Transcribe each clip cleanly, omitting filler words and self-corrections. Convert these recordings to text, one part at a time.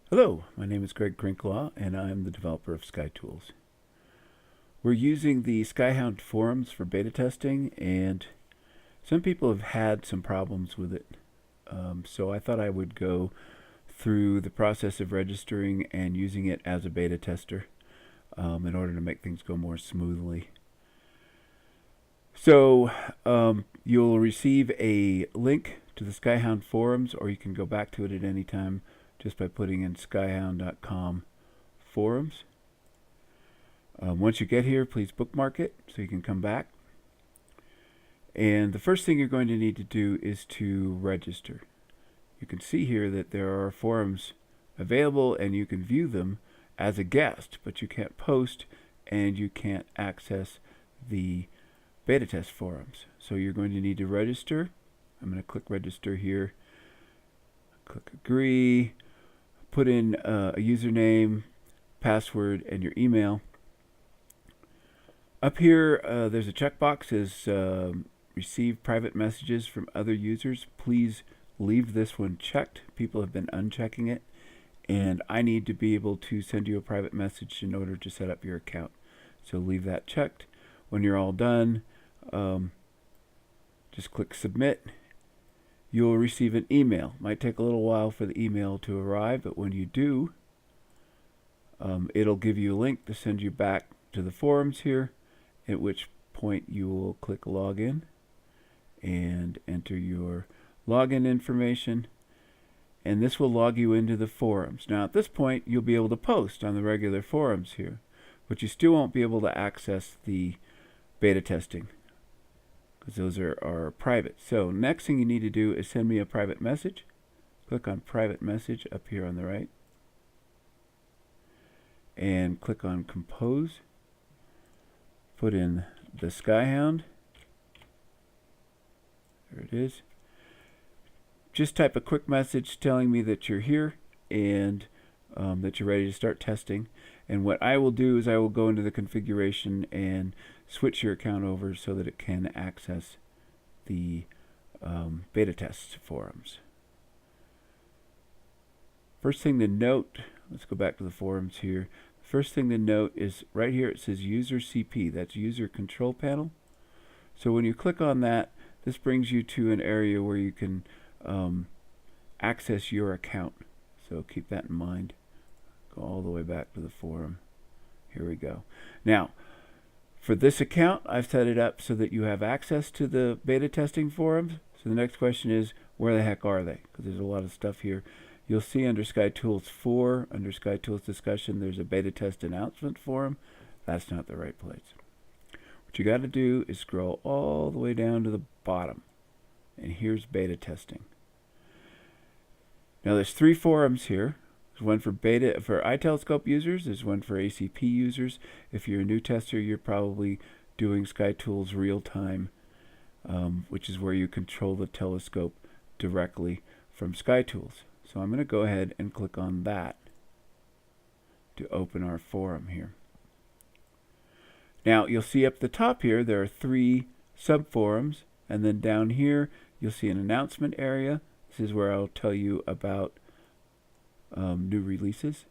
Hello, my name is Greg Crinklaw, and I'm the developer of SkyTools. We're using the Skyhound Forums for beta testing, and some people have had some problems with it. So I thought I would go through the process of registering and using it as a beta tester in order to make things go more smoothly. So you'll receive a link to the Skyhound Forums, or you can go back to it at any time just by putting in skyhound.com forums. Once you get here, please bookmark it so you can come back. And the first thing you're going to need to do is to register. You can see here that there are forums available and you can view them as a guest, but you can't post and you can't access the beta test forums. So you're going to need to register. I'm going to click register here. Click agree. Put in a username, password, and your email. Up here, there's a checkbox that says receive private messages from other users. Please leave this one checked. People have been unchecking it, and I need to be able to send you a private message in order to set up your account. So leave that checked. When you're all done, just click submit. You'll receive an email. Might take a little while for the email to arrive, but when you do, it'll give you a link to send you back to the forums here, at which point you will click login and enter your login information, and this will log you into the forums. Now at this point you'll be able to post on the regular forums here, but you still won't be able to access the beta testing because those are private. So next thing you need to do is send me a private message. Click on private message up here on the right and click on compose. Put in the Skyhound. There it is. Just type a quick message telling me that you're here and that you're ready to start testing. And what I will do is I will go into the configuration and switch your account over so that it can access the beta test forums. First thing to note, let's go back to the forums here. First thing to note is right here it says user CP, that's user control panel. So when you click on that, this brings you to an area where you can access your account. So keep that in mind. Go all the way back to the forum. Here we go. Now, for this account, I've set it up so that you have access to the beta testing forums. So the next question is, where the heck are they? Because there's a lot of stuff here. You'll see under SkyTools 4, under SkyTools discussion, there's a beta test announcement forum. That's not the right place. What you got to do is scroll all the way down to the bottom. And here's beta testing. Now there's 3 forums here. There's one for iTelescope users. There's one for ACP users. If you're a new tester, you're probably doing SkyTools real-time, which is where you control the telescope directly from SkyTools. So I'm going to go ahead and click on that to open our forum here. Now you'll see up the top here there are 3 subforums, and then down here you'll see an announcement area. This is where I'll tell you about new releases.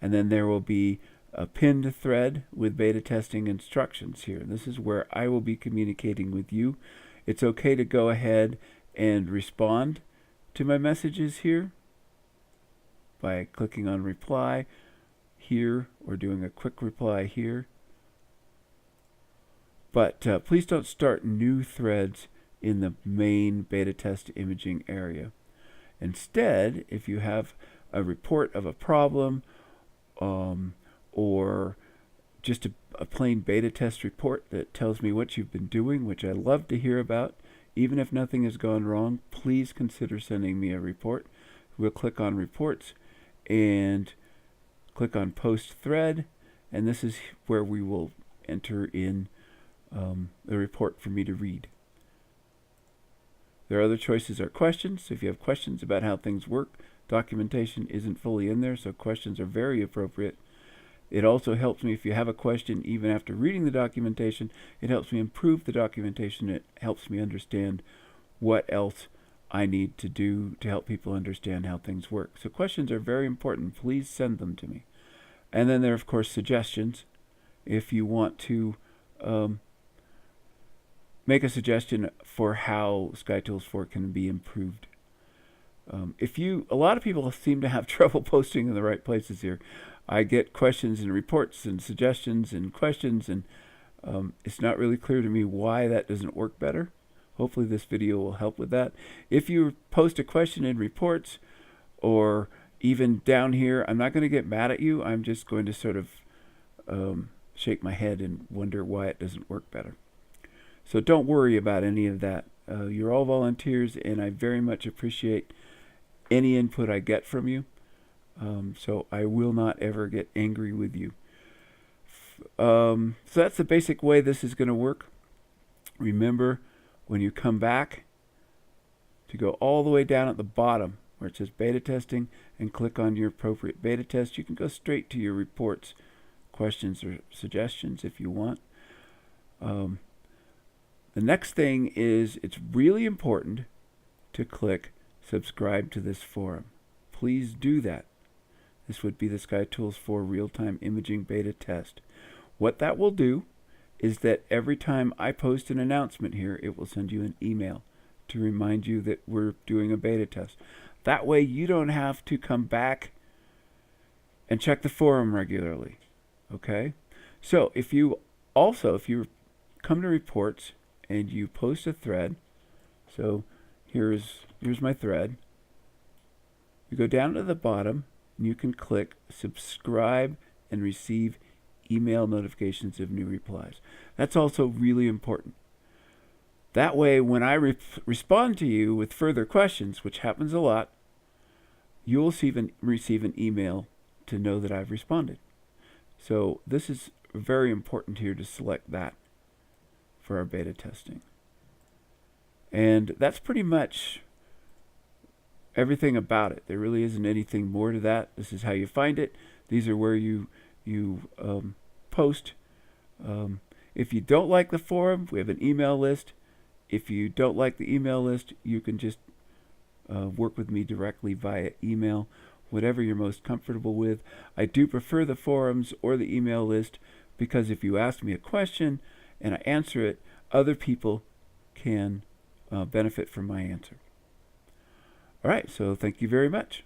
And then there will be a pinned thread with beta testing instructions here. This is where I will be communicating with you. It's okay to go ahead and respond to my messages here by clicking on reply here or doing a quick reply here. But please don't start new threads in the main beta test imaging area. Instead, if you have a report of a problem or just a plain beta test report that tells me what you've been doing, which I love to hear about, even if nothing has gone wrong, please consider sending me a report. We'll click on reports and click on post thread, and this is where we will enter in the report for me to read. There are other choices are questions. So if you have questions about how things work, documentation isn't fully in there, so questions are very appropriate. It also helps me if you have a question even after reading the documentation. It helps me improve the documentation. It helps me understand what else I need to do to help people understand how things work. So questions are very important. Please send them to me. And then there are, of course, suggestions. If you want to make a suggestion for how SkyTools 4 can be improved. A lot of people seem to have trouble posting in the right places here. I get questions and reports and suggestions and questions, and it's not really clear to me why that doesn't work better. Hopefully this video will help with that. If you post a question in reports or even down here, I'm not going to get mad at you. I'm just going to sort of shake my head and wonder why it doesn't work better. So don't worry about any of that. You're all volunteers, and I very much appreciate any input I get from you. So I will not ever get angry with you. So that's the basic way this is going to work. Remember, when you come back, to go all the way down at the bottom where it says beta testing and click on your appropriate beta test. You can go straight to your reports, questions, or suggestions if you want. The next thing is it's really important to click subscribe to this forum. Please do that. This would be the SkyTools 4 real-time imaging beta test. What that will do is that every time I post an announcement here, it will send you an email to remind you that we're doing a beta test. That way you don't have to come back and check the forum regularly. Okay? So if you come to reports and you post a thread, so here's my thread. You go down to the bottom and you can click subscribe and receive email notifications of new replies. That's also really important. That way, when I respond to you with further questions, which happens a lot, you will receive an email to know that I've responded. So this is very important here to select that for our beta testing. And that's pretty much everything about it. There really isn't anything more to that. This is how you find it. These are where you post. If you don't like the forum, we have an email list. If you don't like the email list, you can just work with me directly via email, whatever you're most comfortable with. I do prefer the forums or the email list because if you ask me a question and I answer it, other people can benefit from my answer. All right, so thank you very much.